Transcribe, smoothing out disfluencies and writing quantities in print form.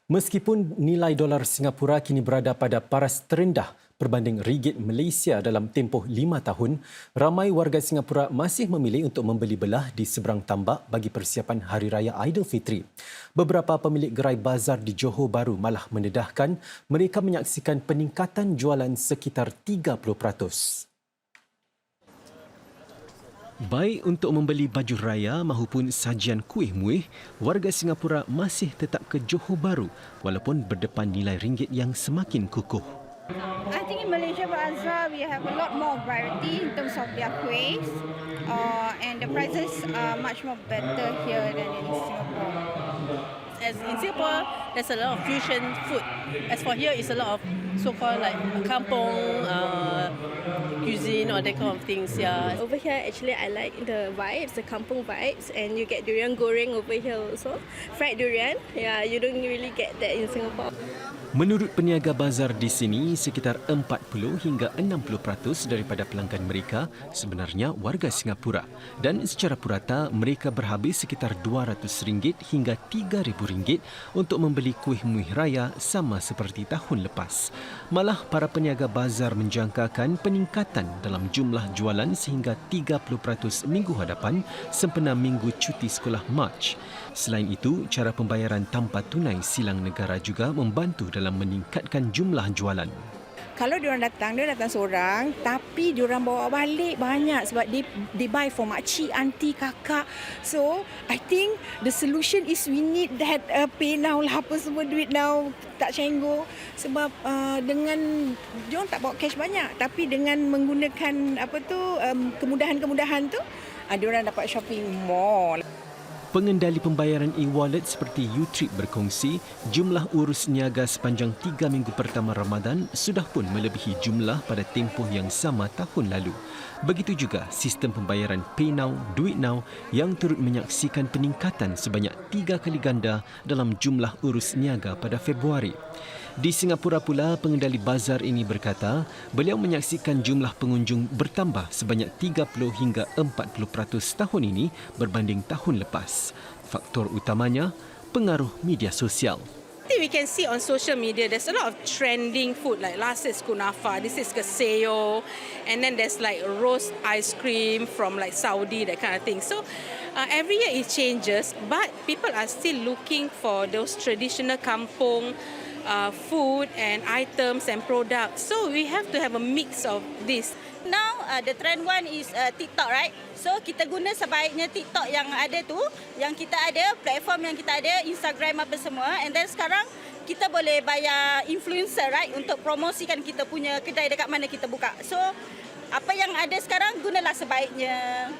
Meskipun nilai dolar Singapura kini berada pada paras terendah berbanding ringgit Malaysia dalam tempoh 5 tahun, ramai warga Singapura masih memilih untuk membeli belah di seberang tambak bagi persiapan Hari Raya Aidilfitri. Beberapa pemilik gerai bazar di Johor Bahru malah mendedahkan mereka menyaksikan peningkatan jualan sekitar 30%. Baik untuk membeli baju raya maupun sajian kuih muih, warga Singapura masih tetap ke Johor Bahru walaupun berdepan nilai ringgit yang semakin kukuh. I think in Malaysia Bazaar we have a lot more variety in terms of their kuihs, and the prices are much more better here than in Singapore. As in Singapore, there's a lot of fusion food. As for here, it's a lot of so-called like kampong cuisine or that kind of things. Yeah. Over here, actually, I like the vibes, the kampung vibes, and you get durian goreng over here also. Fried durian, yeah, you don't really get that in Singapore. Menurut peniaga bazar di sini, sekitar 40 hingga 60% daripada pelanggan mereka sebenarnya warga Singapura dan secara purata mereka berhabis sekitar RM200 hingga RM3,000 untuk membeli kuih muih raya sama seperti tahun lepas. Malah para peniaga bazar menjangkakan peningkatan dalam jumlah jualan sehingga 30% minggu hadapan sempena minggu cuti sekolah Mac. Selain itu, cara pembayaran tanpa tunai silang negara juga membantu dalam meningkatkan jumlah jualan. Kalau dia datang seorang, tapi dia bawa balik banyak sebab they buy for makcik, aunty, kakak. So, I think the solution is we need that pay now lah, apa semua duit now tak cenggo sebab dengan dia tak bawa cash banyak, tapi dengan menggunakan kemudahan-kemudahan tu, dia orang dapat shopping more. Pengendali pembayaran e-wallet seperti U-Trip berkongsi, jumlah urus niaga sepanjang 3 minggu pertama Ramadan sudah pun melebihi jumlah pada tempoh yang sama tahun lalu. Begitu juga sistem pembayaran PayNow, DuitNow yang turut menyaksikan peningkatan sebanyak 3 kali ganda dalam jumlah urus niaga pada Februari. Di Singapura pula, pengendali bazar ini berkata, beliau menyaksikan jumlah pengunjung bertambah sebanyak 30 hingga 40% tahun ini berbanding tahun lepas. Faktor utamanya, pengaruh media sosial. I think we can see on social media there's a lot of trending food, like last is kunafa, this is keseo, and then there's like roast ice cream from like Saudi, that kind of thing. So every year it changes, but people are still looking for those traditional kampung food and items and products. So we have to have a mix of this. Now the trend one is TikTok, right? So kita guna sebaiknya TikTok yang ada tu, yang kita ada, platform yang kita ada, Instagram apa semua. And then sekarang kita boleh bayar influencer, right, untuk promosikan kita punya kedai dekat mana kita buka. So apa yang ada sekarang gunalah sebaiknya.